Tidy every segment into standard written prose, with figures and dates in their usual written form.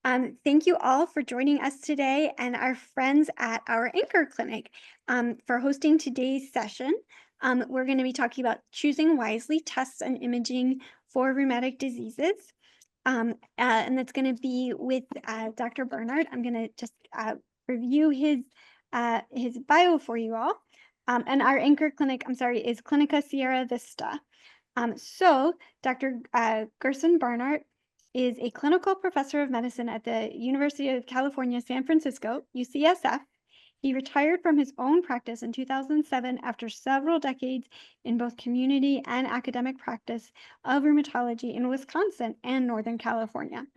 Thank you all for joining us today and our friends at our Anchor Clinic for hosting today's session. We're going to be talking about choosing wisely tests and imaging for rheumatic diseases. And that's going to be with Dr. Bernhard. I'm going to just review his bio for you all. And our Anchor Clinic, is Clinica Sierra Vista. So Dr. Gerson Bernhard is a clinical professor of medicine at the University of California, San Francisco, UCSF. He retired from his own practice in 2007 after several decades in both community and academic practice of rheumatology in Wisconsin and Northern California.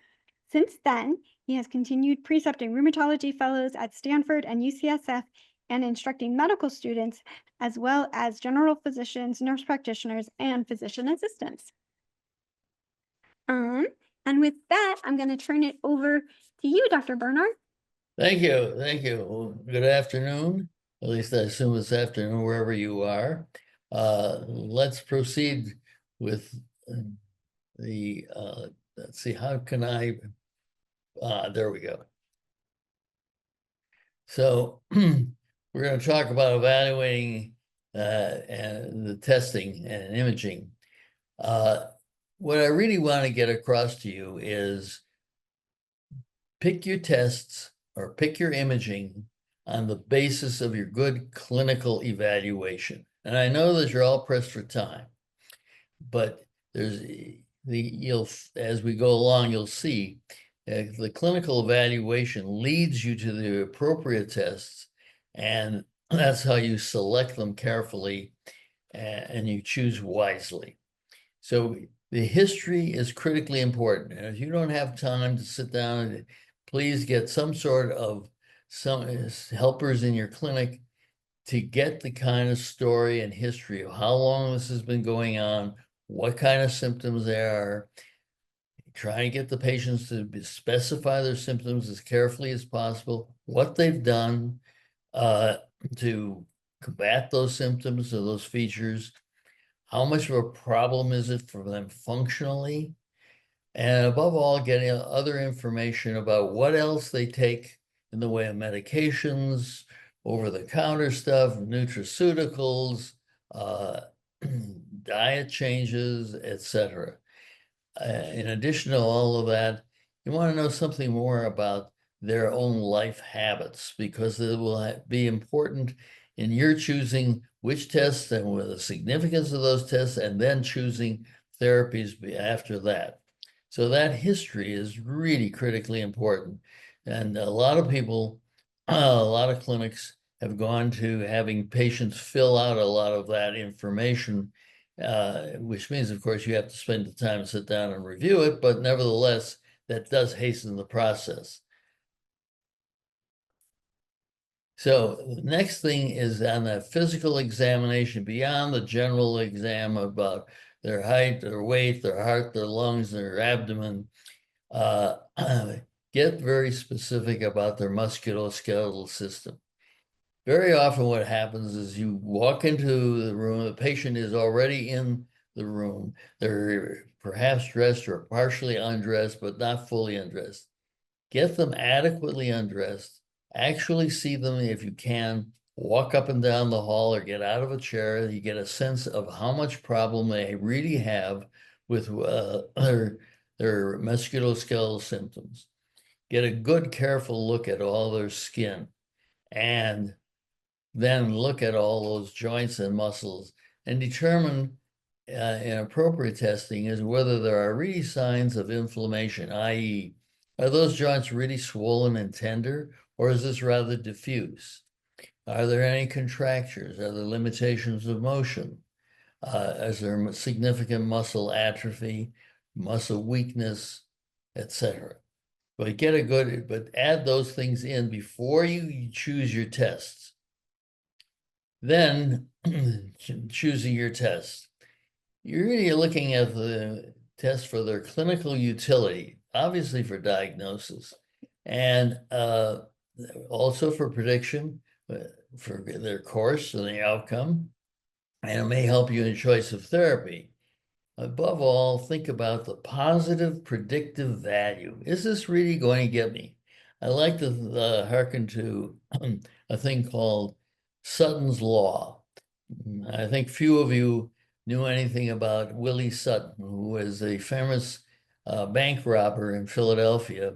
Since then, he has continued precepting rheumatology fellows at Stanford and UCSF and instructing medical students, as well as general physicians, nurse practitioners, and physician assistants. And with that, I'm going to turn it over to you, Dr. Bernhard. Thank you. Thank you. Well, good afternoon. At least I assume it's afternoon wherever you are. Let's proceed with the, let's see, how can I, there we go. So we're going to talk about evaluating and the testing and imaging. What I really want to get across to you is pick your tests or pick your imaging on the basis of your good clinical evaluation. And I know that you're all pressed for time, but as we go along, you'll see the clinical evaluation leads you to the appropriate tests, and that's how you select them carefully and you choose wisely. So the history is critically important. And if you don't have time to sit down, please get some helpers in your clinic to get the kind of story and history of how long this has been going on, what kind of symptoms there are. Try and get the patients to specify their symptoms as carefully as possible, what they've done to combat those symptoms or those features. How much of a problem is it for them functionally? And above all, getting other information about what else they take in the way of medications, over-the-counter stuff, nutraceuticals, diet changes, etc. In addition to all of that, you want to know something more about their own life habits, because it will be important in your choosing which tests and with the significance of those tests, and then choosing therapies after that. So that history is really critically important. And a lot of people, a lot of clinics have gone to having patients fill out a lot of that information, which means, of course, you have to spend the time to sit down and review it, but nevertheless, that does hasten the process. So the next thing is on the physical examination, beyond the general exam about their height, their weight, their heart, their lungs, their abdomen. Get very specific about their musculoskeletal system. Very often what happens is you walk into the room, the patient is already in the room. They're perhaps dressed or partially undressed, but not fully undressed. Get them adequately undressed. Actually see them, if you can, walk up and down the hall or get out of a chair. You get a sense of how much problem they really have with their musculoskeletal symptoms. Get a good, careful look at all their skin, and then look at all those joints and muscles and determine in appropriate testing is whether there are really signs of inflammation, i.e., are those joints really swollen and tender, or is this rather diffuse? Are there any contractures? Are there limitations of motion? Is there significant muscle atrophy, muscle weakness, etc.? But add those things in before you choose your tests. Then choosing your test, you're really looking at the test for their clinical utility, obviously for diagnosis, and also for prediction, for their course and the outcome, and it may help you in choice of therapy. above all, think about the positive predictive value. Is this really going to get me? I like to hearken to a thing called Sutton's Law. I think few of you knew anything about Willie Sutton, who was a famous bank robber in Philadelphia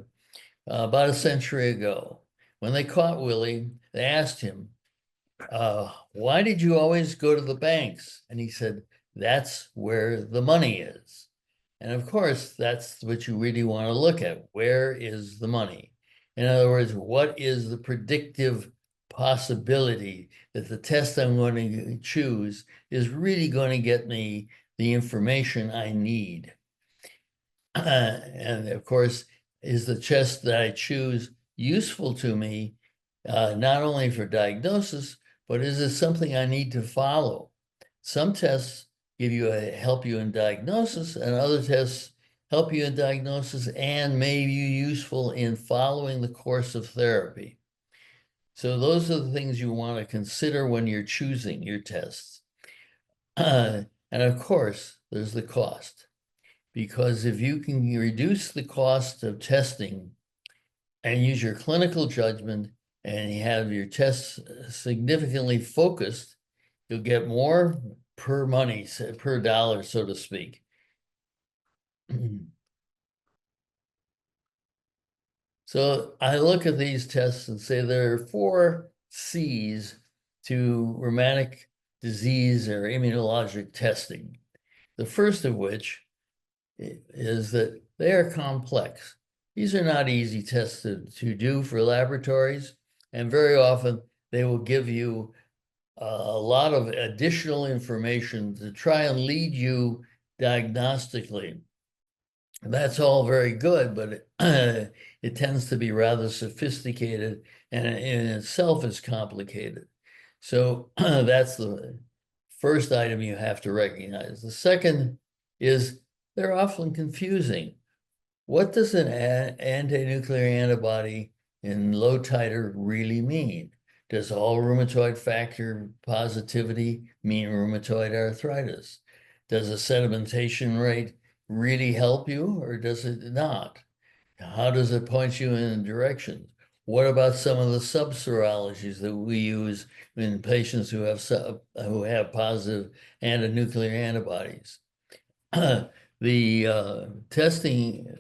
about a century ago. When they caught Willie, they asked him, why did you always go to the banks? And he said, that's where the money is. And of course, that's what you really want to look at. Where is the money? In other words, what is the predictive possibility that the test I'm going to choose is really going to get me the information I need? And of course, is the test that I choose useful to me, not only for diagnosis, but is it something I need to follow? Some tests help you in diagnosis, and other tests help you in diagnosis and may be useful in following the course of therapy. So those are the things you want to consider when you're choosing your tests. And of course, there's the cost. Because if you can reduce the cost of testing and use your clinical judgment and you have your tests significantly focused, you'll get more per money, per dollar, so to speak. So I look at these tests and say there are 4 C's to rheumatic disease or immunologic testing. The first of which is that they are complex. These are not easy tests to do for laboratories, and very often they will give you a lot of additional information to try and lead you diagnostically. That's all very good, but it tends to be rather sophisticated and in itself is complicated. So that's the first item you have to recognize. The second is they're often confusing. What does an anti-nuclear antibody in low titer really mean? Does all rheumatoid factor positivity mean rheumatoid arthritis? Does a sedimentation rate really help you or does it not? How does it point you in directions? What about some of the subserologies that we use in patients who have positive anti-nuclear antibodies? The testing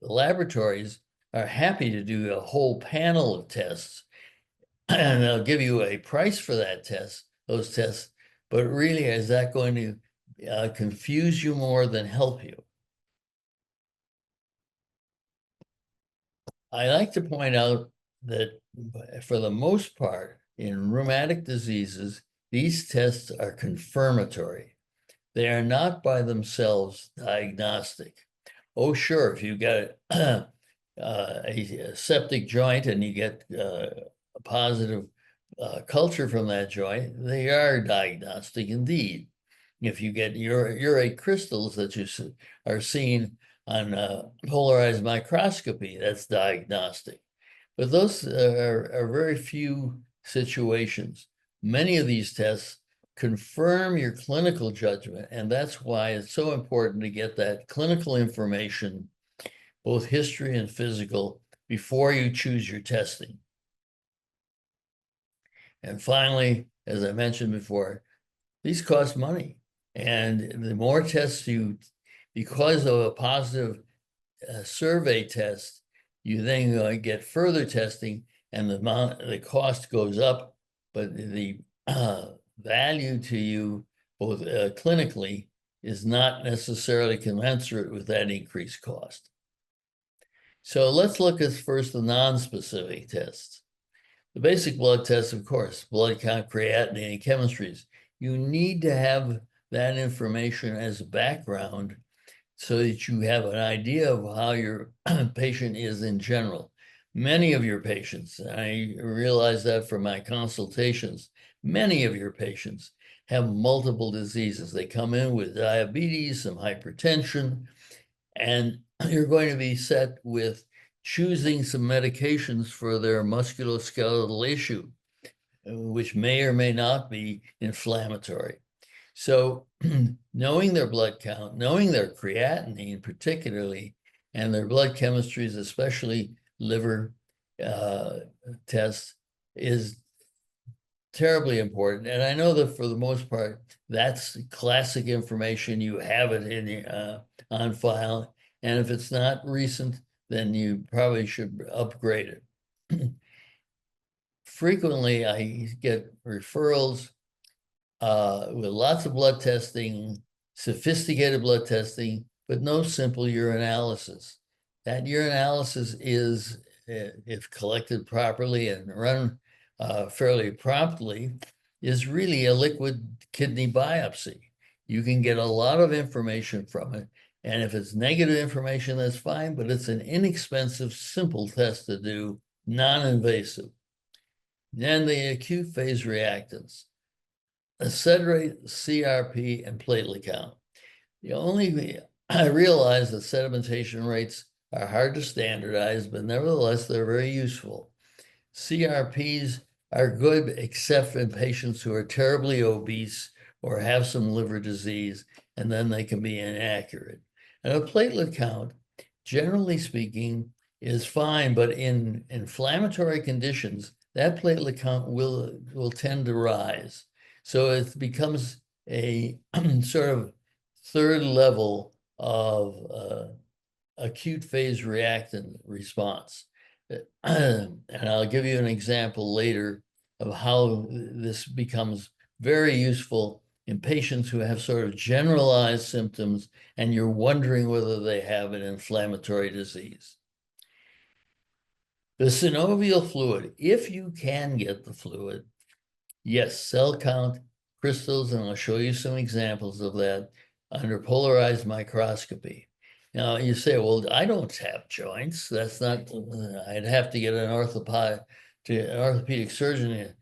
laboratories are happy to do a whole panel of tests, and they'll give you a price for those tests, but really, is that going to confuse you more than help you? I like to point out that for the most part, in rheumatic diseases, these tests are confirmatory. They are not by themselves diagnostic. Oh, sure, if you get a septic joint and you get a positive culture from that joint, they are diagnostic indeed. If you get urate crystals that you are seen on polarized microscopy, that's diagnostic. But those are very few situations. Many of these tests confirm your clinical judgment, and that's why it's so important to get that clinical information, both history and physical, before you choose your testing. And finally, as I mentioned before, these cost money. And the more tests because of a positive survey test, you then get further testing and the cost goes up, but the value to you, both clinically, is not necessarily commensurate with that increased cost. So let's look at first the non-specific tests. The basic blood tests, of course, blood count, creatinine, and chemistries. You need to have that information as background so that you have an idea of how your patient is in general. Many of your patients, I realize that from my consultations, many of your patients have multiple diseases. They come in with diabetes, some hypertension, and you're going to be set with choosing some medications for their musculoskeletal issue, which may or may not be inflammatory. So knowing their blood count, knowing their creatinine particularly, and their blood chemistries, especially liver tests, is terribly important. And I know that for the most part, that's classic information. You have it in on file. And if it's not recent, then you probably should upgrade it. Frequently, I get referrals with lots of blood testing, sophisticated blood testing, but no simple urinalysis. That urinalysis is, if collected properly and run fairly promptly, is really a liquid kidney biopsy. You can get a lot of information from it. And if it's negative information, that's fine, but it's an inexpensive, simple test to do, non-invasive. Then the acute phase reactants, sed rate, CRP, and platelet count. I realize that sedimentation rates are hard to standardize, but nevertheless, they're very useful. CRPs are good except in patients who are terribly obese or have some liver disease, and then they can be inaccurate. And a platelet count, generally speaking, is fine, but in inflammatory conditions, that platelet count will tend to rise. So it becomes a sort of third level of acute phase reactant response. And I'll give you an example later of how this becomes very useful in patients who have sort of generalized symptoms and you're wondering whether they have an inflammatory disease. The synovial fluid, if you can get the fluid, yes, cell count, crystals, and I'll show you some examples of that under polarized microscopy. Now you say, well, I don't have joints. That's not, I'd have to get an orthopedic surgeon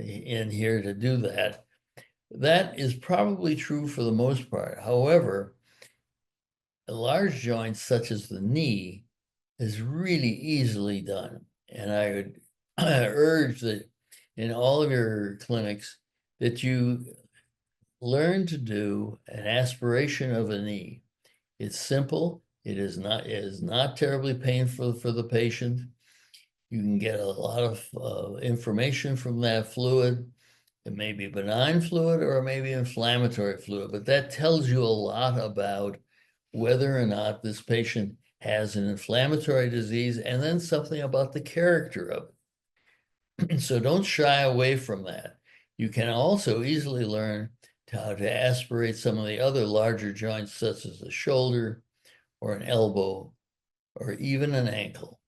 in here to do that. That is probably true for the most part. However, large joints such as the knee is really easily done. And I would urge that in all of your clinics that you learn to do an aspiration of a knee. It's simple. It is not terribly painful for the patient. You can get a lot of information from that fluid. It may be benign fluid or it may be inflammatory fluid, but that tells you a lot about whether or not this patient has an inflammatory disease and then something about the character of it. So don't shy away from that. You can also easily learn how to aspirate some of the other larger joints, such as the shoulder or an elbow or even an ankle.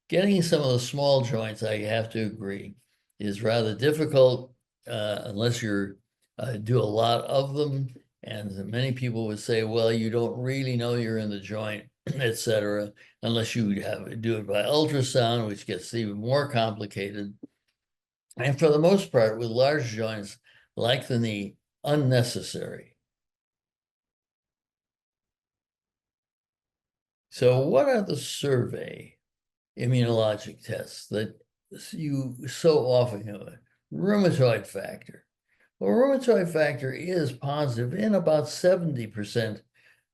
Getting some of the small joints, I have to agree, is rather difficult unless you do a lot of them. And many people would say, well, you don't really know you're in the joint, etc., unless you do it by ultrasound, which gets even more complicated. And for the most part, with large joints like the knee, unnecessary. So what are the survey immunologic tests that you so often hear? Rheumatoid factor. Well, rheumatoid factor is positive in about 70%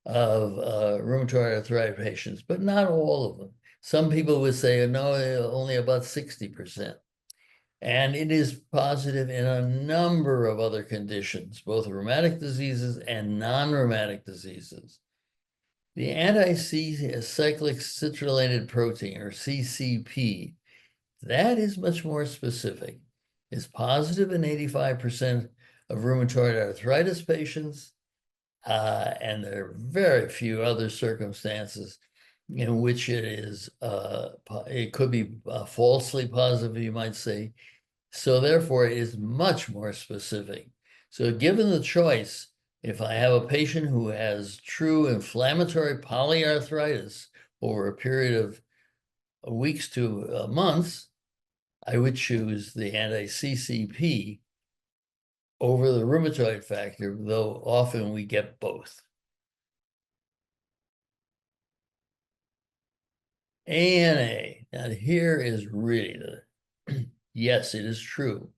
of rheumatoid arthritis patients, but not all of them. Some people would say, no, only about 60%. And it is positive in a number of other conditions, both rheumatic diseases and non-rheumatic diseases. The anti-cyclic citrullinated protein, or CCP, that is much more specific. It's positive in 85% of rheumatoid arthritis patients, and there are very few other circumstances in which it could be falsely positive, you might say. So therefore, it is much more specific. So given the choice, if I have a patient who has true inflammatory polyarthritis over a period of weeks to months, I would choose the anti-CCP over the rheumatoid factor, though often we get both. ANA, now here is really yes, it is true.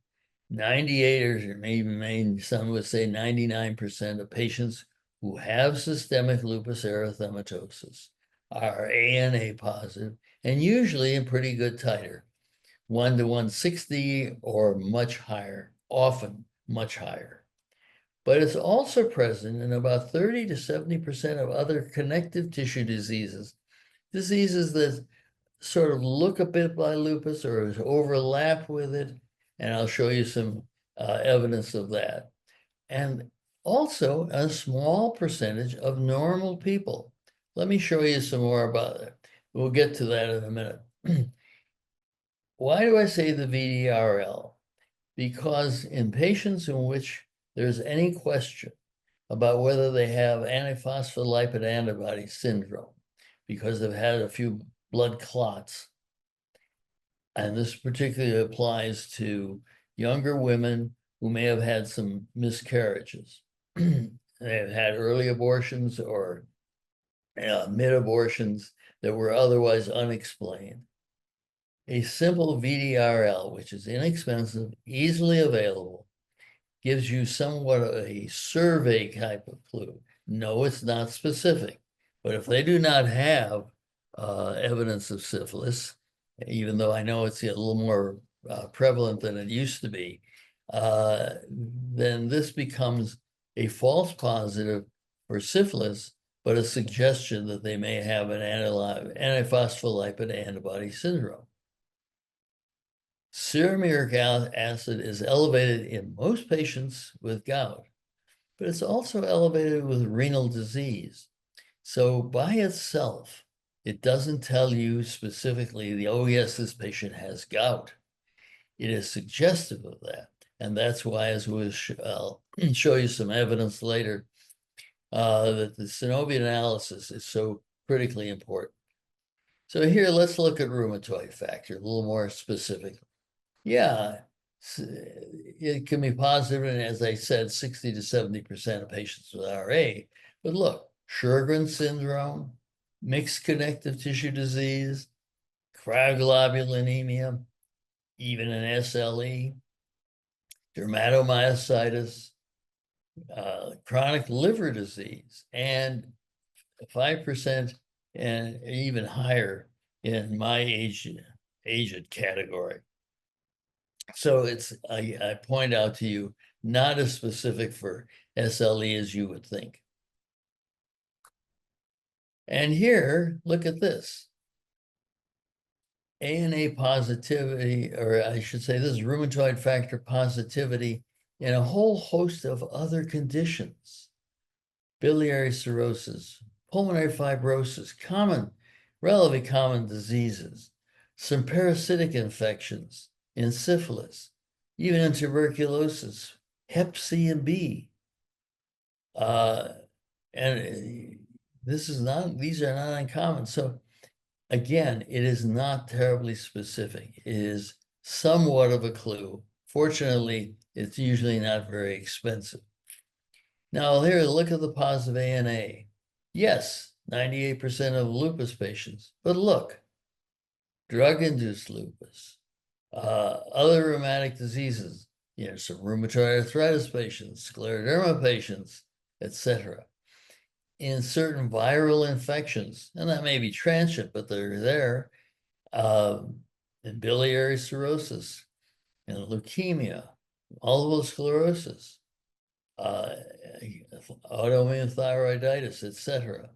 98 or maybe some would say 99% of patients who have systemic lupus erythematosus are ANA positive and usually in pretty good titer, 1 to 160 or much higher, often much higher. But it's also present in about 30 to 70% of other connective tissue diseases, diseases that sort of look a bit like lupus or overlap with it. And I'll show you some evidence of that. And also a small percentage of normal people. Let me show you some more about it. We'll get to that in a minute. Why do I say the VDRL? Because in patients in which there's any question about whether they have antiphospholipid antibody syndrome, because they've had a few blood clots, and this particularly applies to younger women who may have had some miscarriages. They have had early abortions or mid-abortions that were otherwise unexplained. A simple VDRL, which is inexpensive, easily available, gives you somewhat of a survey type of clue. No, it's not specific, but if they do not have evidence of syphilis, even though I know it's a little more prevalent than it used to be, then this becomes a false positive for syphilis, but a suggestion that they may have an antiphospholipid antibody syndrome. Serum uric acid is elevated in most patients with gout, but it's also elevated with renal disease. So by itself, it doesn't tell you specifically, oh yes, this patient has gout. It is suggestive of that. And that's why, as I'll show you some evidence later, that the synovial analysis is so critically important. So here, let's look at rheumatoid factor a little more specifically. Yeah, it can be positive, and as I said, 60 to 70% of patients with RA. But look, Sjögren's syndrome, mixed connective tissue disease, cryoglobulinemia, even an SLE, dermatomyositis, chronic liver disease, and 5% and even higher in my aged category. So I point out to you, not as specific for SLE as you would think. And here, look at this. ANA positivity, or I should say this is rheumatoid factor positivity in a whole host of other conditions. Biliary cirrhosis, pulmonary fibrosis, relatively common diseases, some parasitic infections, in syphilis, even in tuberculosis, Hep C and B. And these are not uncommon. So again, it is not terribly specific. It is somewhat of a clue. Fortunately, it's usually not very expensive. Now here, look at the positive ANA. Yes, 98% of lupus patients, but look, drug-induced lupus, other rheumatic diseases, some rheumatoid arthritis patients, scleroderma patients, etc. In certain viral infections, and that may be transient, but they're there, in biliary cirrhosis, and leukemia, multiple sclerosis, autoimmune thyroiditis, etc.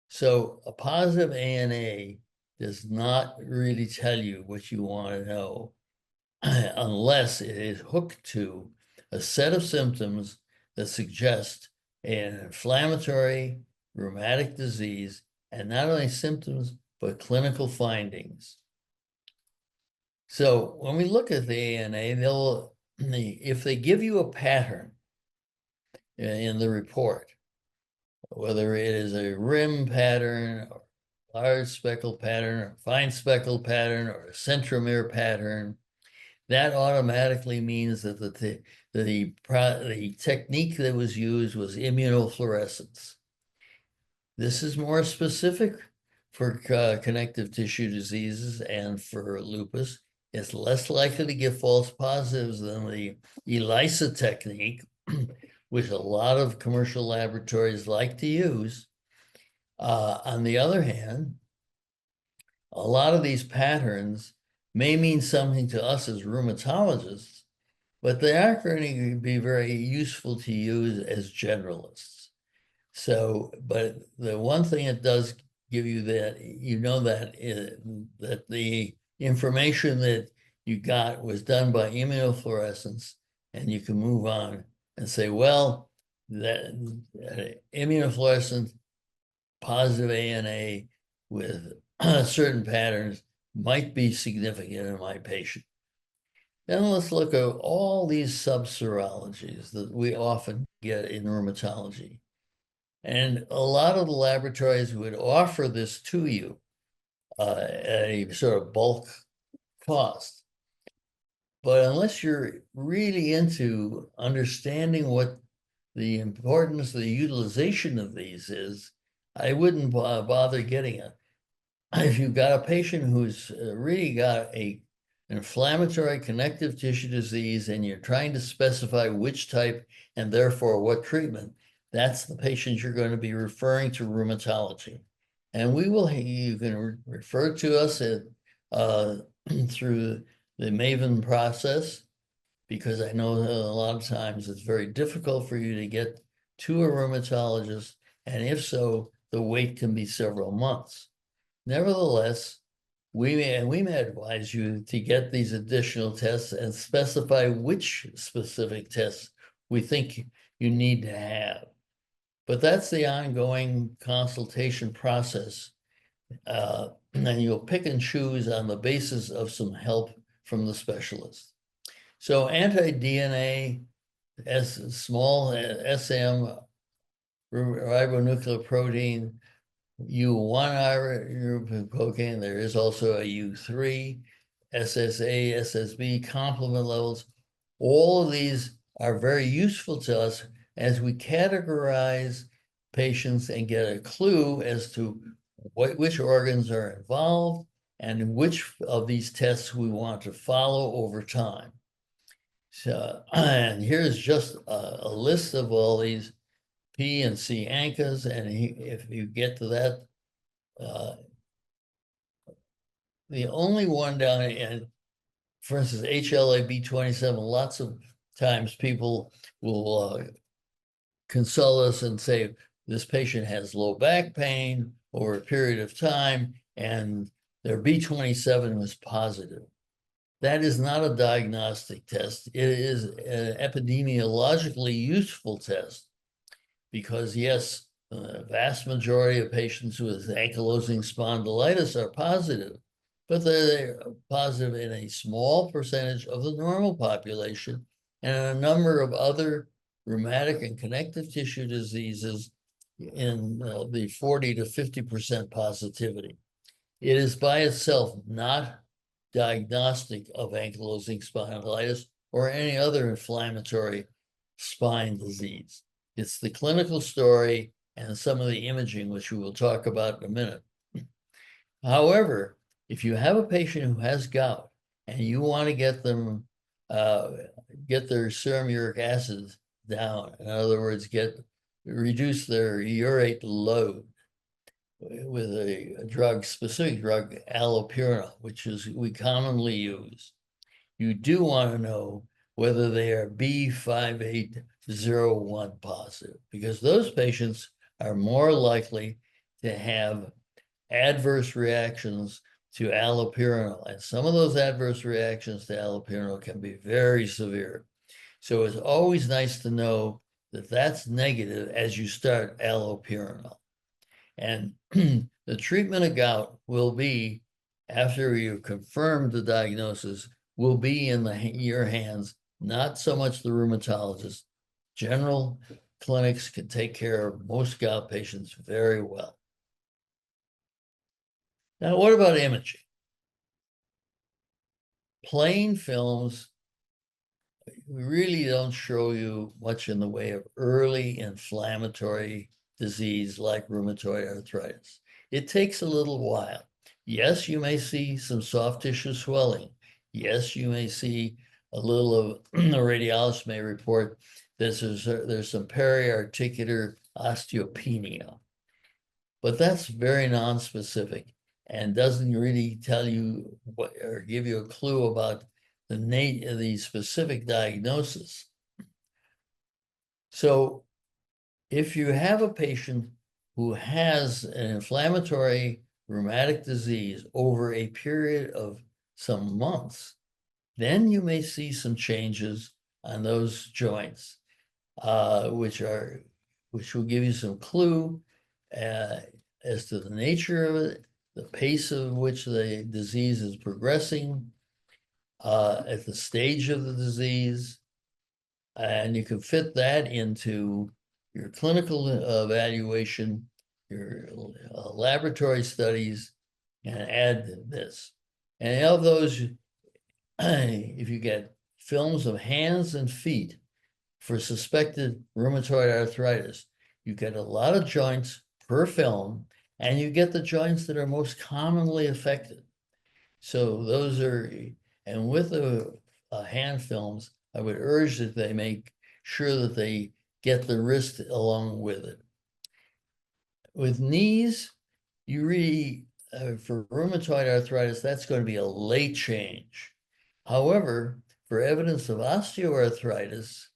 So a positive ANA does not really tell you what you want to know unless it is hooked to a set of symptoms that suggest an inflammatory rheumatic disease, and not only symptoms, but clinical findings. So when we look at the ANA, if they give you a pattern in the report, whether it is a rim pattern, or large speckle pattern, or fine speckle pattern, or a centromere pattern, that automatically means that the technique that was used was immunofluorescence. This is more specific for connective tissue diseases and for lupus. It's less likely to give false positives than the ELISA technique, which a lot of commercial laboratories like to use. On the other hand, a lot of these patterns may mean something to us as rheumatologists, but they aren't going to be very useful to use as generalists. So, but the one thing it does give you that, you know, that the information that you got was done by immunofluorescence, and you can move on and say, well, that immunofluorescent positive ANA with certain patterns might be significant in my patient. Then let's look at all these subserologies that we often get in rheumatology. And a lot of the laboratories would offer this to you at a sort of bulk cost. But unless you're really into understanding what the importance of the utilization of these is, I wouldn't bother getting it. If you've got a patient who's really got a inflammatory connective tissue disease and you're trying to specify which type and therefore what treatment, that's the patient you're going to be referring to rheumatology. And you can refer to us through the MAVEN process, because I know that a lot of times it's very difficult for you to get to a rheumatologist, and if so, the wait can be several months. Nevertheless, we may advise you to get these additional tests and specify which specific tests we think you need to have. But that's the ongoing consultation process. And you'll pick and choose on the basis of some help from the specialist. So anti-DNA, small SM, ribonuclear protein, U1 cocaine, there is also a U3, SSA, SSB, complement levels. All of these are very useful to us as we categorize patients and get a clue as to which organs are involved and which of these tests we want to follow over time. So, and here's just a list of all these P and C ANCAs, and if you get to that, the only one down in, for instance, HLA-B27, lots of times people will consult us and say, this patient has low back pain over a period of time, and their B27 was positive. That is not a diagnostic test. It is an epidemiologically useful test because, yes, the vast majority of patients with ankylosing spondylitis are positive, but they're positive in a small percentage of the normal population and a number of other rheumatic and connective tissue diseases in the 40 to 50% positivity. It is by itself not diagnostic of ankylosing spondylitis or any other inflammatory spine disease. It's the clinical story and some of the imaging, which we will talk about in a minute. However, if you have a patient who has gout and you want to get them, get their serum uric acid down, in other words, reduce their urate load with a drug, specific drug, allopurinol, which we commonly use, you do want to know whether they are B5801 positive, because those patients are more likely to have adverse reactions to allopurinol. And some of those adverse reactions to allopurinol can be very severe. So it's always nice to know that that's negative as you start allopurinol. And the treatment of gout will be, after you've confirmed the diagnosis, will be in your hands, not so much the rheumatologist. General clinics can take care of most gout patients very well. Now, what about imaging? Plain films really don't show you much in the way of early inflammatory disease like rheumatoid arthritis. It takes a little while. Yes, you may see some soft tissue swelling. Yes, you may see a little of a radiologist may report there's some periarticular osteopenia, but that's very nonspecific and doesn't really tell you what or give you a clue about the specific diagnosis. So if you have a patient who has an inflammatory rheumatic disease over a period of some months, then you may see some changes on those joints, which will give you some clue as to the nature of it, the pace of which the disease is progressing, at the stage of the disease, and you can fit that into your clinical evaluation, your laboratory studies, and add this. And of those, if you get films of hands and feet for suspected rheumatoid arthritis, you get a lot of joints per film, and you get the joints that are most commonly affected. So those are, and with the hand films, I would urge that they make sure that they get the wrist along with it. With knees, you really, for rheumatoid arthritis, that's going to be a late change. However, for evidence of osteoarthritis,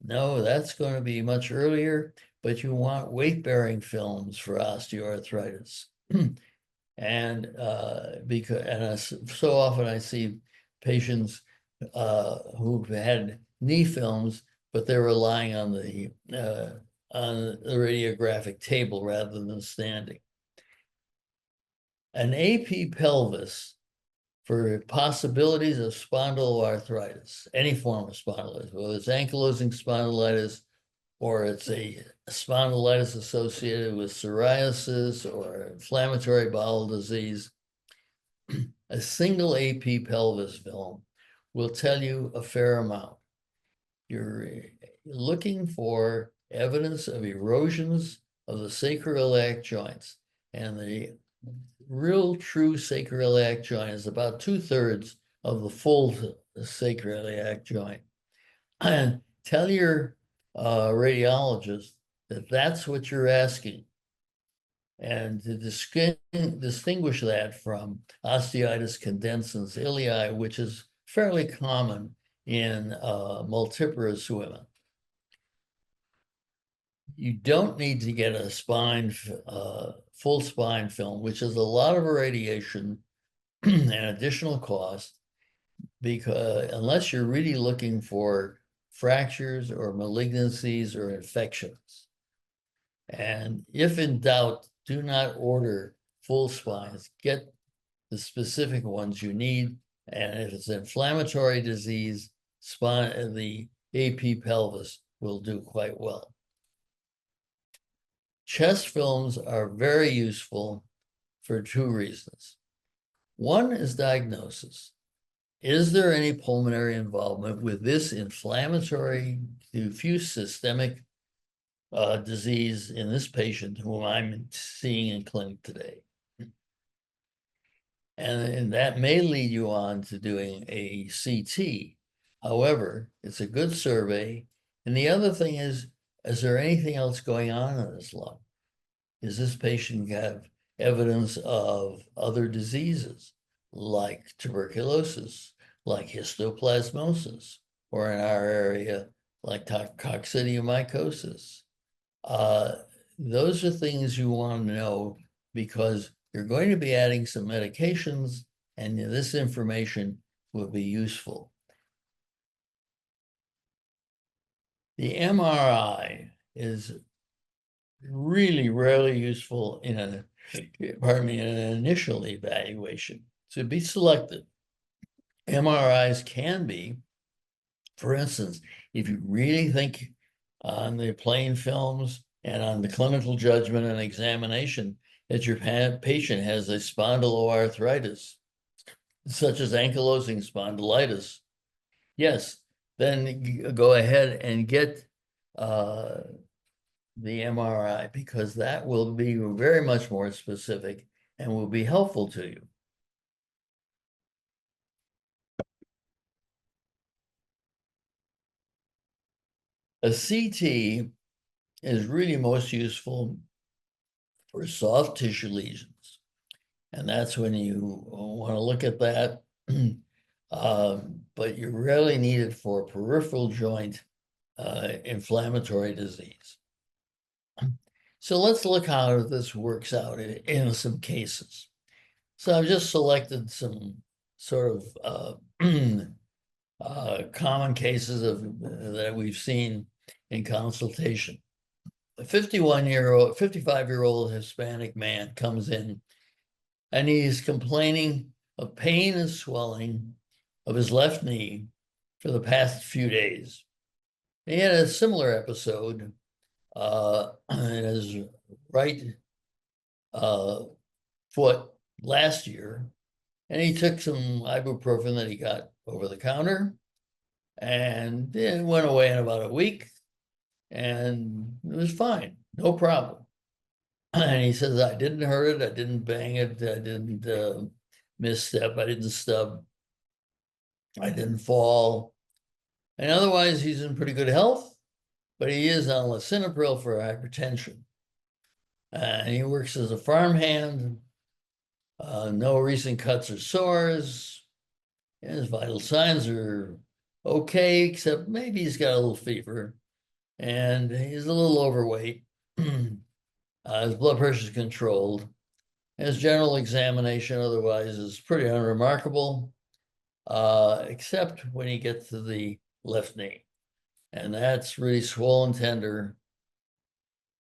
no, that's going to be much earlier, but you want weight-bearing films for osteoarthritis. And so often I see patients who've had knee films, but they're relying on the radiographic table rather than standing. An AP pelvis for possibilities of spondyloarthritis, any form of spondylitis, whether it's ankylosing spondylitis or it's a spondylitis associated with psoriasis or inflammatory bowel disease. A single AP pelvis film will tell you a fair amount. You're looking for evidence of erosions of the sacroiliac joints, and the real true sacroiliac joint is about 2/3 of the full sacroiliac joint. And tell your radiologist that that's what you're asking, and to distinguish that from osteitis condensans ilii, which is fairly common in multiparous women. You don't need to get a full spine film, which is a lot of radiation and additional cost, because unless you're really looking for fractures or malignancies or infections. And if in doubt, do not order full spines. Get the specific ones you need. And if it's inflammatory disease, the AP pelvis will do quite well. Chest films are very useful for two reasons. One is diagnosis. Is there any pulmonary involvement with this inflammatory diffuse systemic disease in this patient whom I'm seeing in clinic today? And that may lead you on to doing a CT. However, it's a good survey. And the other thing is there anything else going on in his lung? Does this patient have evidence of other diseases like tuberculosis, like histoplasmosis, or in our area, like coccidiomycosis? Those are things you want to know because you're going to be adding some medications, and this information will be useful. The MRI is really rarely useful in an initial evaluation. So be selective. MRIs can be, for instance, if you really think on the plain films and on the clinical judgment and examination that your patient has a spondyloarthritis, such as ankylosing spondylitis, yes, then go ahead and get the MRI, because that will be very much more specific and will be helpful to you. A CT is really most useful for soft tissue lesions. And that's when you want to look at that. But you rarely need it for peripheral joint inflammatory disease. So let's look how this works out in some cases. So I've just selected some sort of common cases that we've seen in consultation. A 55-year-old Hispanic man comes in and he's complaining of pain and swelling of his left knee for the past few days. He had a similar episode in his right foot last year, and he took some ibuprofen that he got over the counter, and it went away in about a week, and it was fine, no problem. And he says, I didn't hurt it, I didn't bang it, I didn't misstep, I didn't stub, I didn't fall. And otherwise, he's in pretty good health, but he is on lisinopril for hypertension. And he works as a farmhand, no recent cuts or sores. And his vital signs are okay, except maybe he's got a little fever and he's a little overweight. His blood pressure is controlled. His general examination otherwise is pretty unremarkable, except when you get to the left knee. And that's really swollen tender,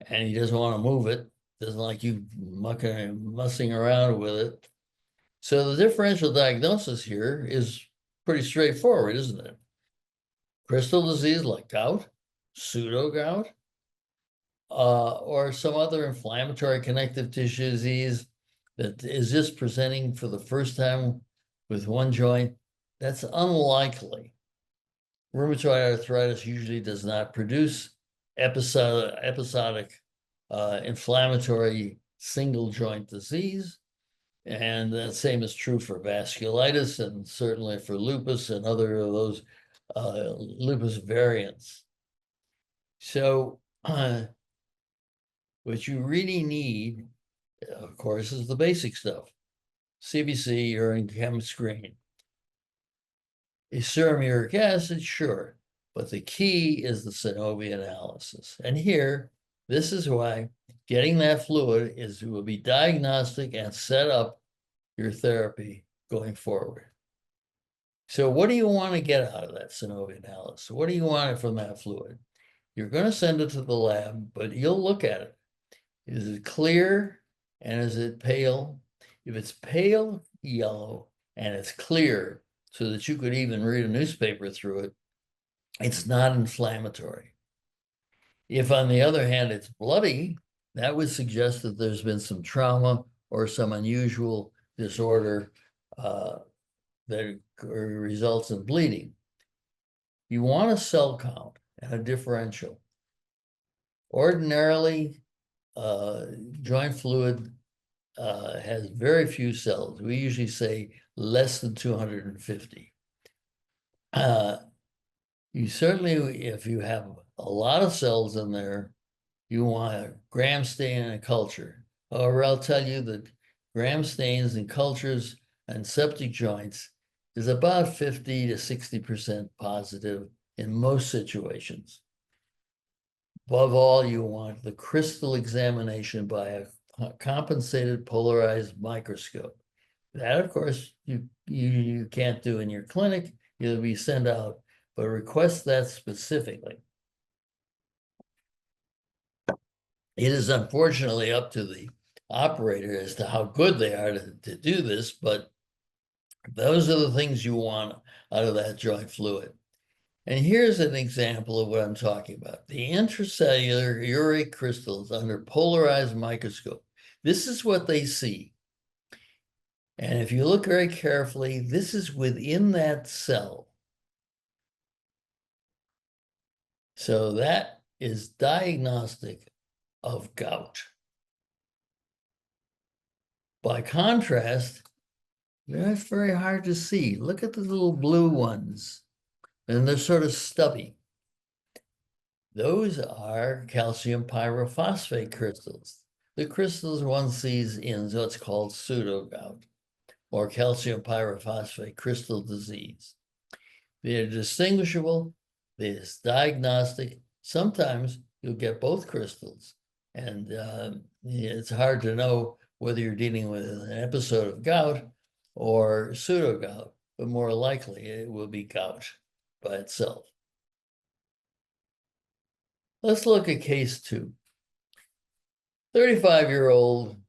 and he doesn't want to move it. Doesn't like you mussing around with it. So the differential diagnosis here is pretty straightforward, isn't it? Crystal disease like gout, pseudo gout, or some other inflammatory connective tissue disease that is just presenting for the first time with one joint. That's unlikely. Rheumatoid arthritis usually does not produce episodic inflammatory single joint disease. And the same is true for vasculitis and certainly for lupus and other of those lupus variants. So what you really need, of course, is the basic stuff. CBC, urine chem screen. Is serum uric acid? Sure. But the key is the synovial analysis. And here, this is why getting that fluid will be diagnostic and set up your therapy going forward. So what do you want to get out of that synovial analysis? What do you want from that fluid? You're going to send it to the lab, but you'll look at it. Is it clear and is it pale? If it's pale yellow and it's clear so that you could even read a newspaper through it, it's not inflammatory. If, on the other hand, it's bloody, that would suggest that there's been some trauma or some unusual disorder that results in bleeding. You want a cell count and a differential. Ordinarily, joint fluid has very few cells. We usually say less than 250. You certainly, if you have a lot of cells in there, you want a gram stain and a culture. However, I'll tell you that gram stains and cultures and septic joints is about 50 to 60% positive in most situations. Above all, you want the crystal examination by a compensated polarized microscope. That, of course, you can't do in your clinic. It'll be sent out, but request that specifically. It is unfortunately up to the operator as to how good they are to do this, but those are the things you want out of that joint fluid. And here's an example of what I'm talking about. The intracellular uric crystals under polarized microscope. This is what they see. And if you look very carefully, this is within that cell. So that is diagnostic of gout. By contrast, they're very hard to see. Look at the little blue ones, and they're sort of stubby. Those are calcium pyrophosphate crystals. The crystals one sees in what's called pseudogout or calcium pyrophosphate crystal disease. They're distinguishable, they're diagnostic. Sometimes you'll get both crystals, and it's hard to know whether you're dealing with an episode of gout or pseudogout, but more likely it will be gout by itself. Let's look at case 2. 35-year-old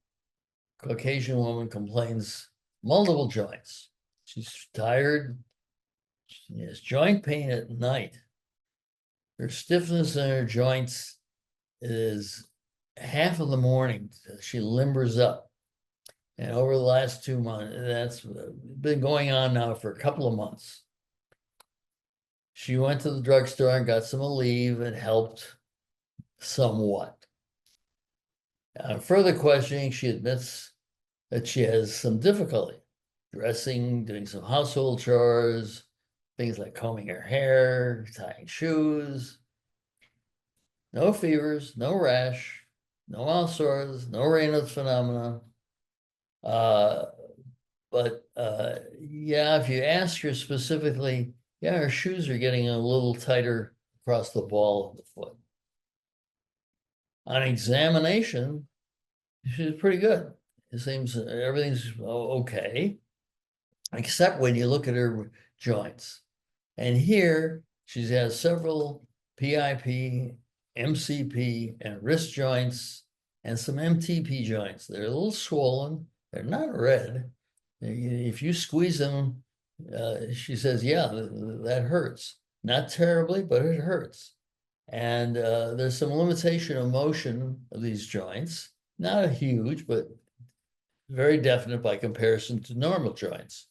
Caucasian woman complains multiple joints. She's tired. She has joint pain at night. Her stiffness in her joints is half of the morning. She limbers up. And over the last 2 months, that's been going on now for a couple of months. She went to the drugstore and got some Aleve. It helped somewhat. On further questioning, she admits that she has some difficulty dressing, doing some household chores, things like combing her hair, tying shoes. No fevers, no rash, no mouth sores, no Raynaud's phenomena. But yeah, if you ask her specifically, yeah, her shoes are getting a little tighter across the ball of the foot. On examination, she's pretty good. It seems everything's okay, except when you look at her joints. And here she has several PIP, MCP, and wrist joints, and some MTP joints. They're a little swollen. They're not red. If you squeeze them, she says, yeah, that hurts. Not terribly, but it hurts. And there's some limitation of motion of these joints. Not a huge, but very definite by comparison to normal joints.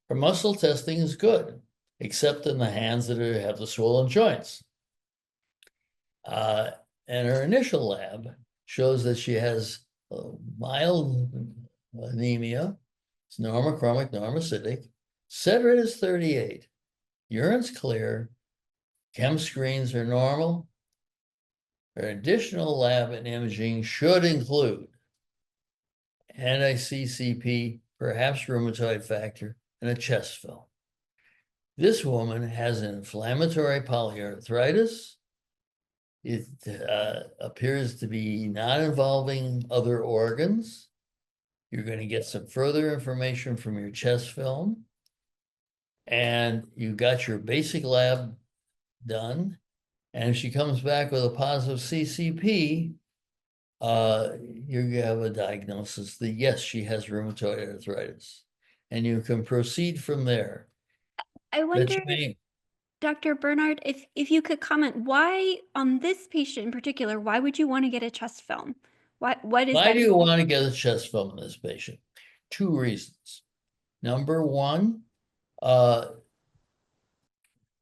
Her muscle testing is good, except in the hands that have the swollen joints. And her initial lab shows that she has mild anemia. It's normochromic, normocytic. Sed is 38. Urine's clear. Chem screens are normal. Her additional lab and imaging should include anti-CCP, perhaps rheumatoid factor, and a chest film. This woman has an inflammatory polyarthritis. It appears to be not involving other organs. You're going to get some further information from your chest film. And you got your basic lab done. And if she comes back with a positive CCP, you have a diagnosis that, yes, she has rheumatoid arthritis. And you can proceed from there. I wonder, Dr. Bernhard, if you could comment, why on this patient in particular, why would you want to get a chest film? What is Why that? do you want to get a chest film in this patient? 2 reasons. Number one, rheumatoid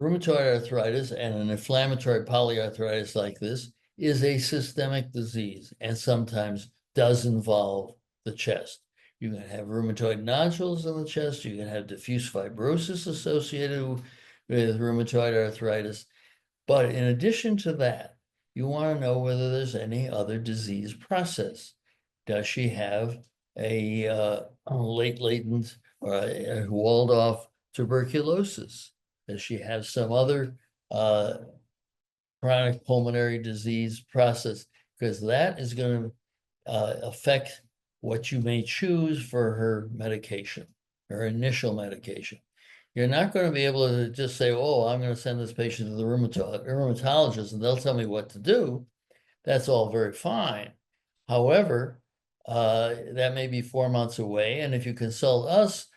arthritis and an inflammatory polyarthritis like this is a systemic disease and sometimes does involve the chest. You can have rheumatoid nodules in the chest. You can have diffuse fibrosis associated with rheumatoid arthritis. But in addition to that, you want to know whether there's any other disease process. Does she have a latent or a walled off tuberculosis? Does she have some other chronic pulmonary disease process? Because that is going to affect what you may choose for her medication, her initial medication. You're not going to be able to just say, oh, I'm going to send this patient to the rheumatologist and they'll tell me what to do. That's all very fine. However, that may be 4 months away. And if you consult us,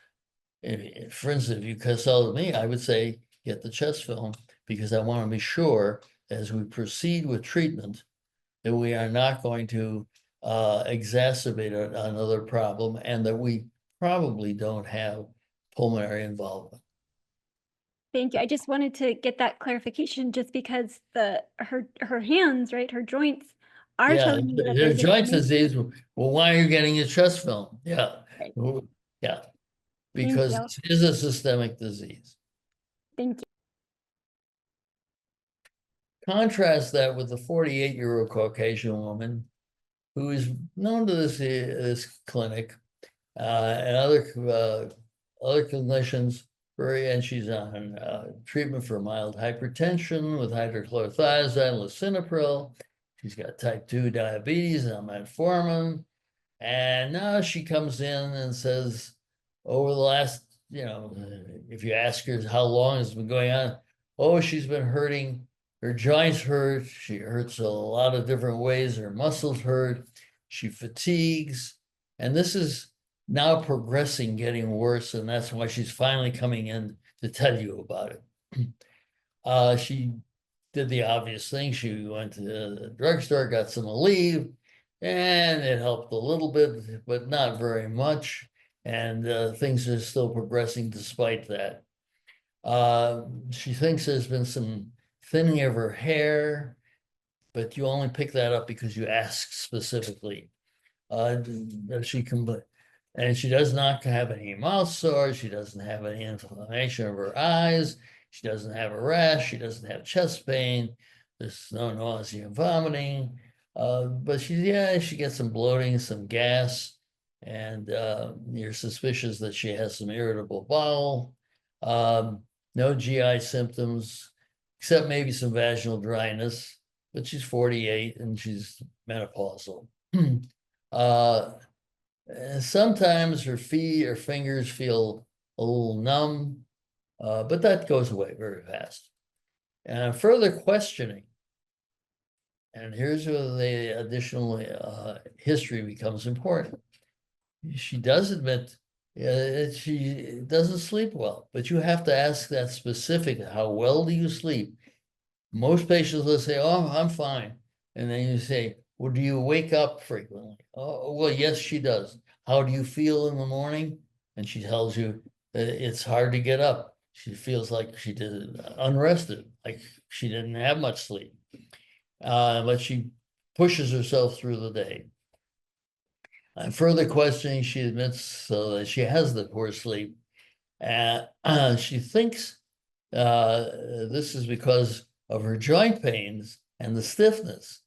for instance, if you consulted me, I would say get the chest film because I want to be sure as we proceed with treatment that we are not going to exacerbate another problem and that we probably don't have pulmonary involvement. Thank you. I just wanted to get that clarification just because her hands, right, her joints are telling me that there's there's joint inflammation. disease. Well, why are you getting a chest film? Yeah. Right. Yeah. Thank Because you. it is a systemic disease. Thank you. Contrast that with the 48-year-old Caucasian woman who is known to this clinic and other clinicians. And she's on treatment for mild hypertension with hydrochlorothiazide, lisinopril. She's got type 2 diabetes and metformin. And now she comes in and says, over the last, if you ask her how long it's been going on, oh, she's been hurting. Her joints hurt. She hurts a lot of different ways. Her muscles hurt. She fatigues. And this is now progressing, getting worse. And that's why she's finally coming in to tell you about it. She did the obvious thing. She went to the drugstore, got some Aleve, and it helped a little bit, but not very much. And things are still progressing despite that. She thinks there's been some thinning of her hair, but you only pick that up because you ask specifically. And she does not have any mouth sores. She doesn't have any inflammation of her eyes. She doesn't have a rash. She doesn't have chest pain. There's no nausea and vomiting. But she gets some bloating, some gas, and you're suspicious that she has some irritable bowel. No GI symptoms, except maybe some vaginal dryness, but she's 48 and she's menopausal. Sometimes her fingers feel a little numb, but that goes away very fast. And further questioning, and here's where the additional history becomes important. She does admit she doesn't sleep well, but you have to ask that specific, how well do you sleep? Most patients will say, oh, I'm fine. And then you say, well, do you wake up frequently? Oh, well, yes, she does. How do you feel in the morning? And she tells you that it's hard to get up. She feels like she did unrested, like she didn't have much sleep. But she pushes herself through the day. And further questioning, she admits that she has the poor sleep. She thinks this is because of her joint pains and the stiffness.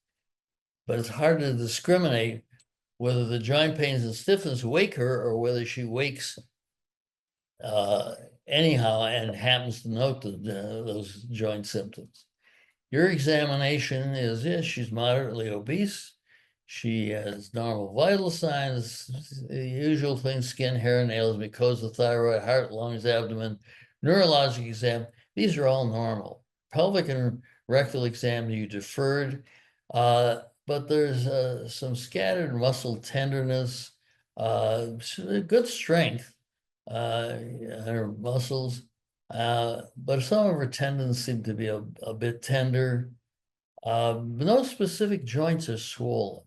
But it's hard to discriminate whether the joint pains and stiffness wake her or whether she wakes anyhow and happens to note those joint symptoms. Your examination is, yes, she's moderately obese. She has normal vital signs, the usual things: skin, hair, nails, mucosa, thyroid, heart, lungs, abdomen, neurologic exam. These are all normal. Pelvic and rectal exam you deferred, but there's some scattered muscle tenderness, good strength in her muscles, but some of her tendons seem to be a bit tender. No specific joints are swollen.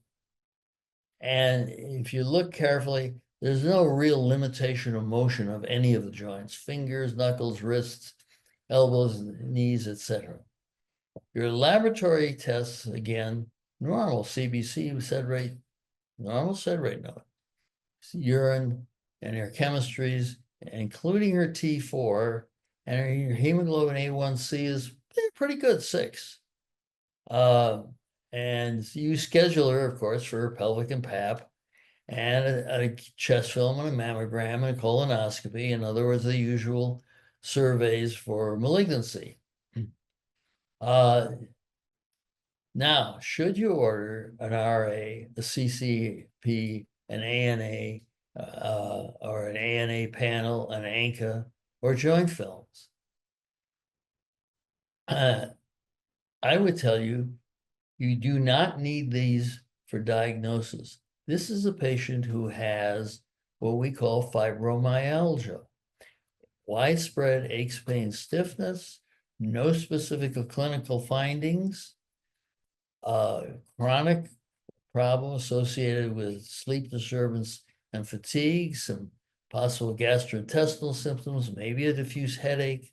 And if you look carefully, there's no real limitation of motion of any of the joints: fingers, knuckles, wrists, elbows, knees, etc. Your laboratory tests, again, normal CBC sed rate, normal sed rate, no. Urine and her chemistries, including her T4, and her hemoglobin A1C is pretty good, 6. And you schedule her, of course, for her pelvic and pap, and a chest film and a mammogram and a colonoscopy. In other words, the usual surveys for malignancy. Now, should you order an RA, a CCP, an ANA, or an ANA panel, an ANCA, or joint films? I would tell you, you do not need these for diagnosis. This is a patient who has what we call fibromyalgia: widespread aches, pain, stiffness, no specific clinical findings, chronic problem associated with sleep disturbance and fatigue, some possible gastrointestinal symptoms, maybe a diffuse headache,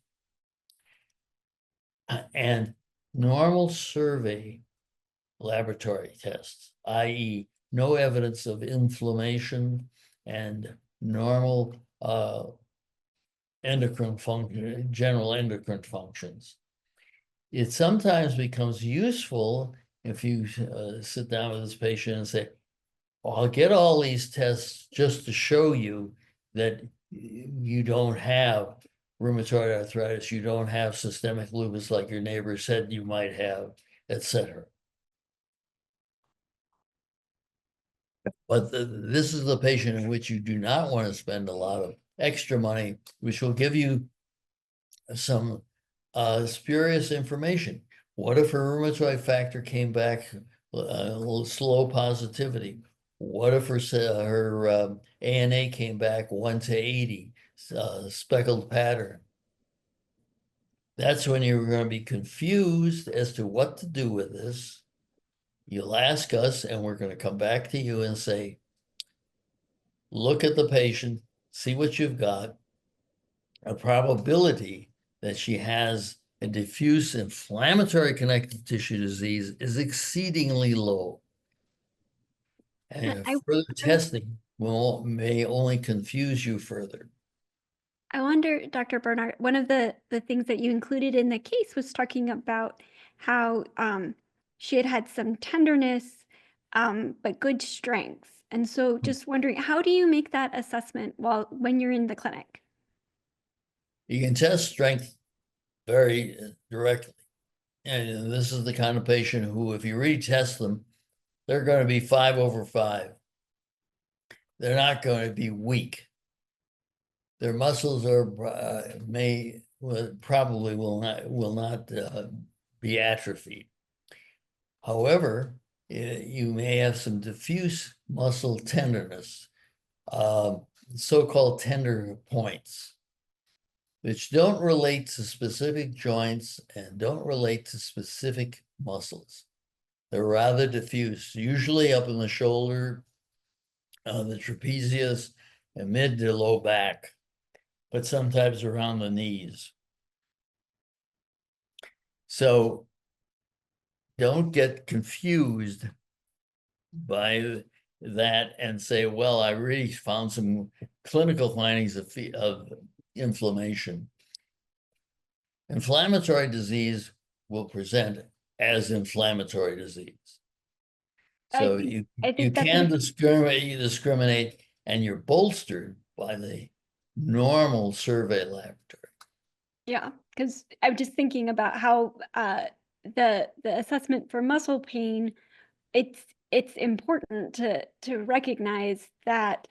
and normal survey laboratory tests, i.e., no evidence of inflammation, and normal endocrine function, general endocrine functions. it sometimes becomes useful if you sit down with this patient and say, well, I'll get all these tests just to show you that you don't have rheumatoid arthritis, you don't have systemic lupus like your neighbor said you might have, etc. But this is the patient in which you do not want to spend a lot of extra money, which will give you some spurious information. What if her rheumatoid factor came back a little slow positivity? What if her ANA came back 1 to 80, speckled pattern? That's when you're going to be confused as to what to do with this. You'll ask us, and we're going to come back to you and say, look at the patient, see what you've got. A probability that she has a diffuse inflammatory connective tissue disease is exceedingly low. And I, further I testing may only confuse you further. I wonder, Dr. Bernhard, one of the things that you included in the case was talking about how she had had some tenderness, but good strength. And so just wondering, how do you make that assessment when you're in the clinic? You can test strength very directly. And this is the kind of patient who, if you retest them, they're going to be 5/5. They're not going to be weak. Their muscles are probably will not be atrophied. However, you may have some diffuse muscle tenderness, so-called tender points, which don't relate to specific joints and don't relate to specific muscles. They're rather diffuse, usually up in the shoulder, the trapezius, and mid to low back, but sometimes around the knees. So don't get confused by that and say, well, I really found some clinical findings of inflammation. Inflammatory disease will present as inflammatory disease. I So think you I you think that's can an discriminate, and you're bolstered by the normal survey laboratory. Yeah, because I'm just thinking about how the assessment for muscle pain, it's it's important to recognize that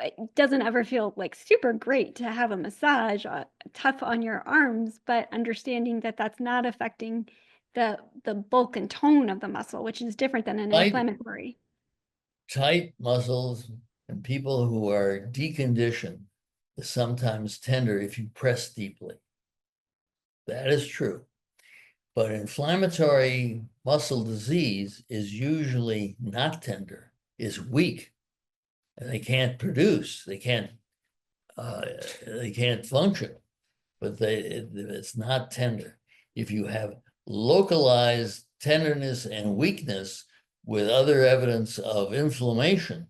it doesn't ever feel like super great to have a massage tough on your arms, but understanding that that's not affecting the bulk and tone of the muscle, which is different than an Tight, inflammatory. tight muscles and people who are deconditioned is sometimes tender if you press deeply. That is true. But inflammatory muscle disease is usually not tender, is weak, and they can't produce, they can't function, but it's not tender. If you have localized tenderness and weakness with other evidence of inflammation,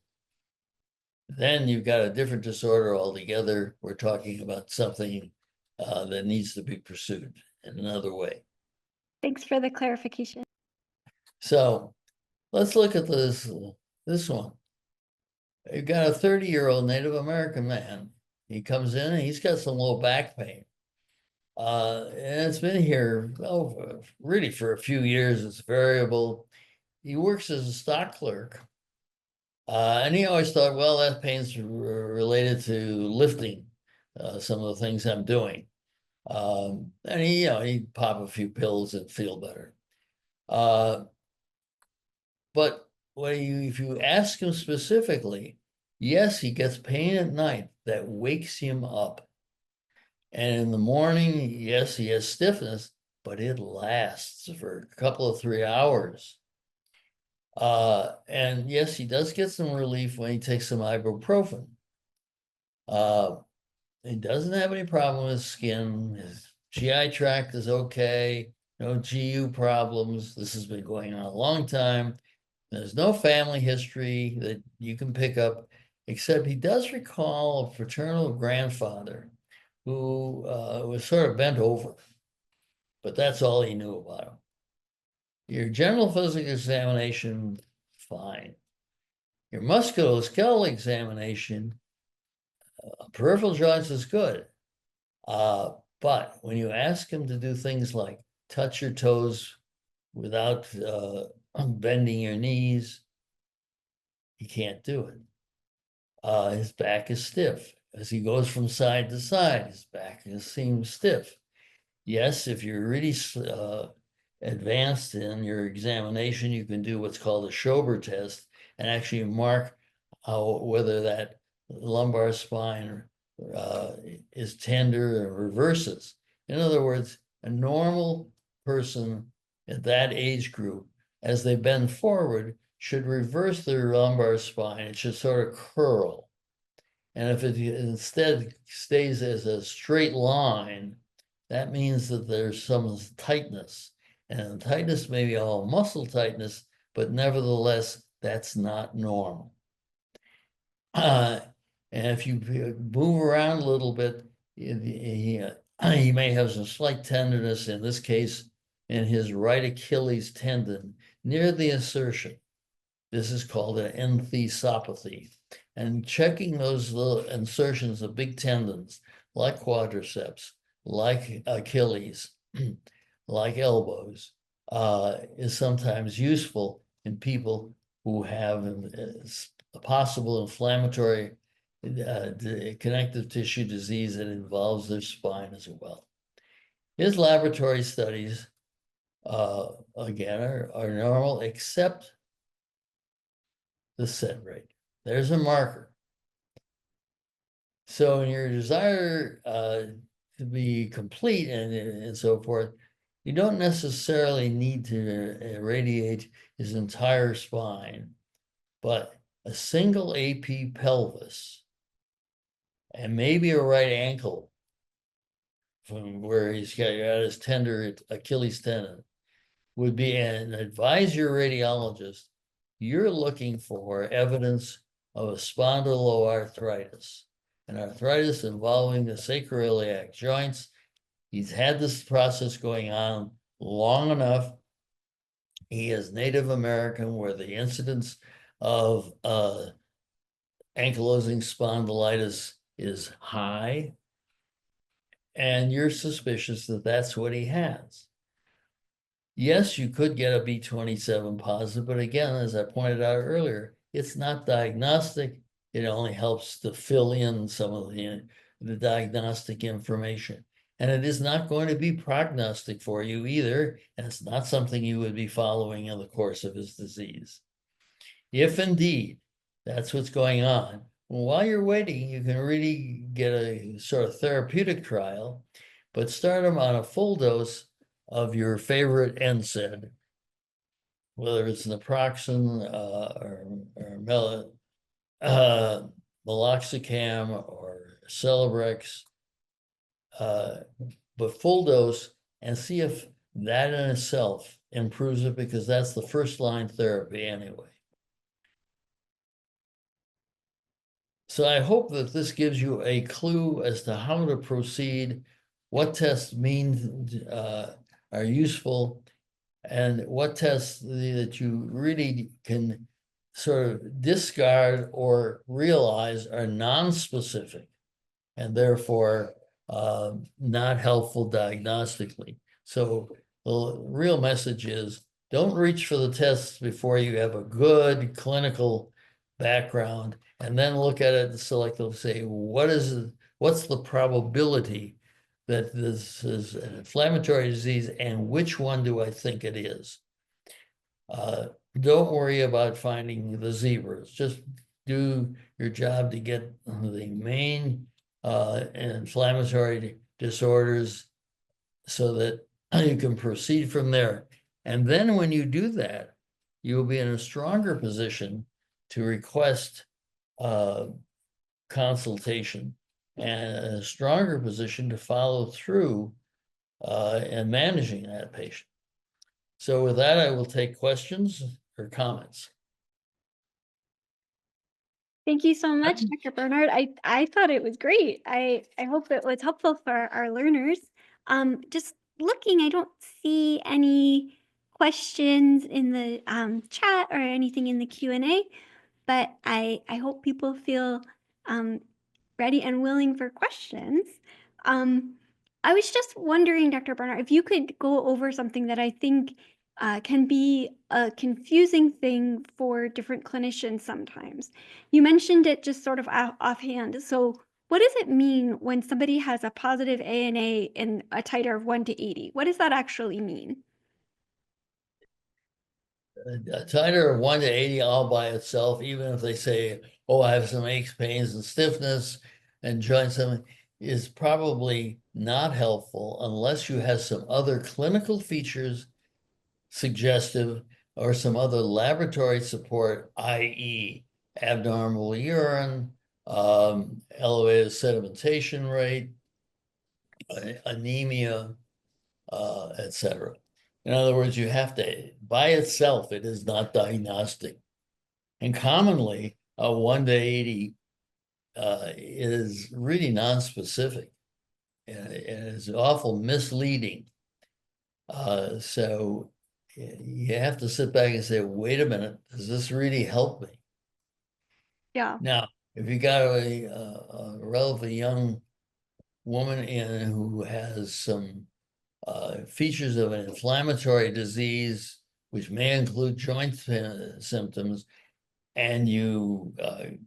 then you've got a different disorder altogether. We're talking about something that needs to be pursued in another way. Thanks for the clarification. So let's look at this one. You've got a 30-year-old Native American man. He comes in and he's got some low back pain. And it's been here, really for a few years. It's variable. He works as a stock clerk. And he always thought, well, that pain's related to lifting some of the things I'm doing. And he'd pop a few pills and feel better. But if you ask him specifically, yes, he gets pain at night that wakes him up. And in the morning, yes, he has stiffness, but it lasts for a couple of 3 hours. And yes, he does get some relief when he takes some ibuprofen. He doesn't have any problem with his skin. His GI tract is okay. No GU problems. This has been going on a long time. There's no family history that you can pick up, except he does recall a fraternal grandfather who was sort of bent over. but that's all he knew about him. Your general physical examination, fine. Your musculoskeletal examination, peripheral joints is good. But when you ask him to do things like touch your toes without bending your knees, he can't do it. His back is stiff. As he goes from side to side, his back seems stiff. Yes, if you're really advanced in your examination, you can do what's called a Schober test and actually mark whether that lumbar spine is tender or reverses. In other words, a normal person at that age group, as they bend forward, should reverse their lumbar spine. It should sort of curl. And if it instead stays as a straight line, that means that there's some tightness. And tightness may be all muscle tightness, but nevertheless, that's not normal. And if you move around a little bit, he may have some slight tenderness, in this case, in his right Achilles tendon near the insertion. This is called an enthesopathy. And checking those little insertions of big tendons, like quadriceps, like Achilles, like elbows, is sometimes useful in people who have a possible inflammatory connective tissue disease that involves their spine as well. His laboratory studies, again, are normal, except the set rate. There's a marker. So in your desire to be complete and so forth, you don't necessarily need to irradiate his entire spine, but a single AP pelvis and maybe a right ankle from where he's got his tender Achilles tendon would be, and advise your radiologist, you're looking for evidence of a spondyloarthritis, an arthritis involving the sacroiliac joints. He's had this process going on long enough. He is Native American, where the incidence of ankylosing spondylitis is high, and you're suspicious that that's what he has. Yes, you could get a B27 positive, but again, as I pointed out earlier, it's not diagnostic. It only helps to fill in some of the diagnostic information. And it is not going to be prognostic for you either, and it's not something you would be following in the course of his disease. If indeed that's what's going on, well, while you're waiting, you can really get a sort of therapeutic trial, but start them on a full dose of your favorite NSAID, whether it's naproxen or meloxicam or Celebrex, but full dose, and see if that in itself improves it, because that's the first line therapy anyway. So I hope that this gives you a clue as to how to proceed, what tests are useful, and what tests that you really can sort of discard or realize are non-specific and therefore not helpful diagnostically. So the real message is, don't reach for the tests before you have a good clinical background, and then look at it and select them, say, what's the probability that this is an inflammatory disease, and which one do I think it is? Don't worry about finding the zebras. Just do your job to get the main inflammatory disorders so that you can proceed from there. And then when you do that, you'll be in a stronger position to request consultation, and a stronger position to follow through in managing that patient. So with that, I will take questions or comments. Thank you so much, Dr. Bernhard. I thought it was great. I hope it was helpful for our learners. Just looking, I don't see any questions in the chat or anything in the Q&A, but I hope people feel um, ready and willing for questions. I was just wondering, Dr. Bernhard, if you could go over something that I think can be a confusing thing for different clinicians sometimes. You mentioned it just sort of offhand. So what does it mean when somebody has a positive ANA in a titer of 1 to 80? What does that actually mean? A titer of 1 to 80 all by itself, even if they say, oh, I have some aches, pains, and stiffness and joint something, is probably not helpful unless you have some other clinical features suggestive or some other laboratory support, i.e. abnormal urine, elevated sedimentation rate, anemia, etc. In other words, you have to, by itself, it is not diagnostic. And commonly, a 1 to 80 is really non-specific and is awful misleading. So you have to sit back and say, wait a minute, does this really help me? Yeah. Now, if you got a relatively young woman in who has some features of an inflammatory disease, which may include joint symptoms, and you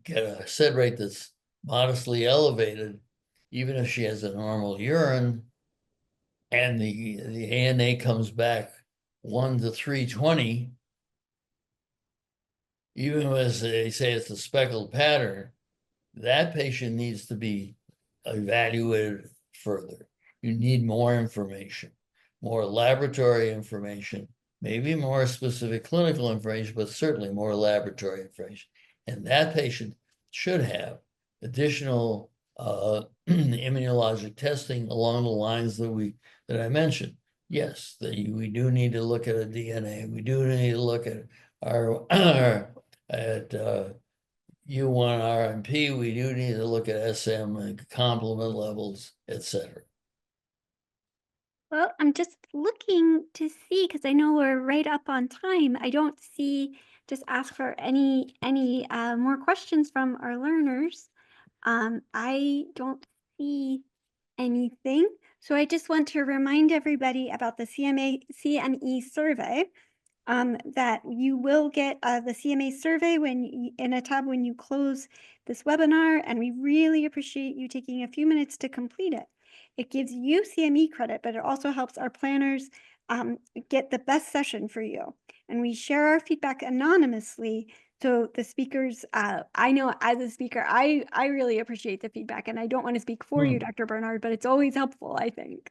get a sed rate that's modestly elevated, even if she has a normal urine, and the ANA comes back 1 to 320, even as they say it's a speckled pattern, that patient needs to be evaluated further. You need more information, more laboratory information, maybe more specific clinical information, but certainly more laboratory information. And that patient should have additional immunologic testing along the lines that I mentioned. Yes, we do need to look at a DNA. We do need to look at our at U1 RMP, we do need to look at SM and complement levels, etc. Well, I'm just looking to see because I know we're right up on time. I don't see just ask for any more questions from our learners. I don't see anything. So I just want to remind everybody about the CME survey. That you will get the CMA survey in a tab when you close this webinar, and we really appreciate you taking a few minutes to complete it. It gives you CME credit, but it also helps our planners get the best session for you. And we share our feedback anonymously. So the speakers, I know as a speaker, I really appreciate the feedback, and I don't want to speak for you, Dr. Bernhard, but it's always helpful, I think.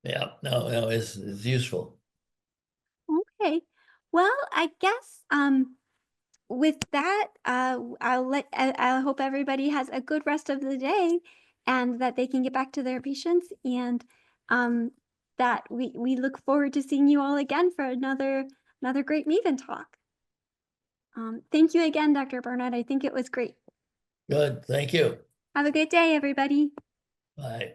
Yeah, no, it's useful. Okay. Well, I guess with that, I hope everybody has a good rest of the day and that they can get back to their patients, and that we look forward to seeing you all again for another great MAVEN talk. Thank you again, Dr. Bernhard. I think it was great. Good, thank you. Have a good day, everybody. Bye.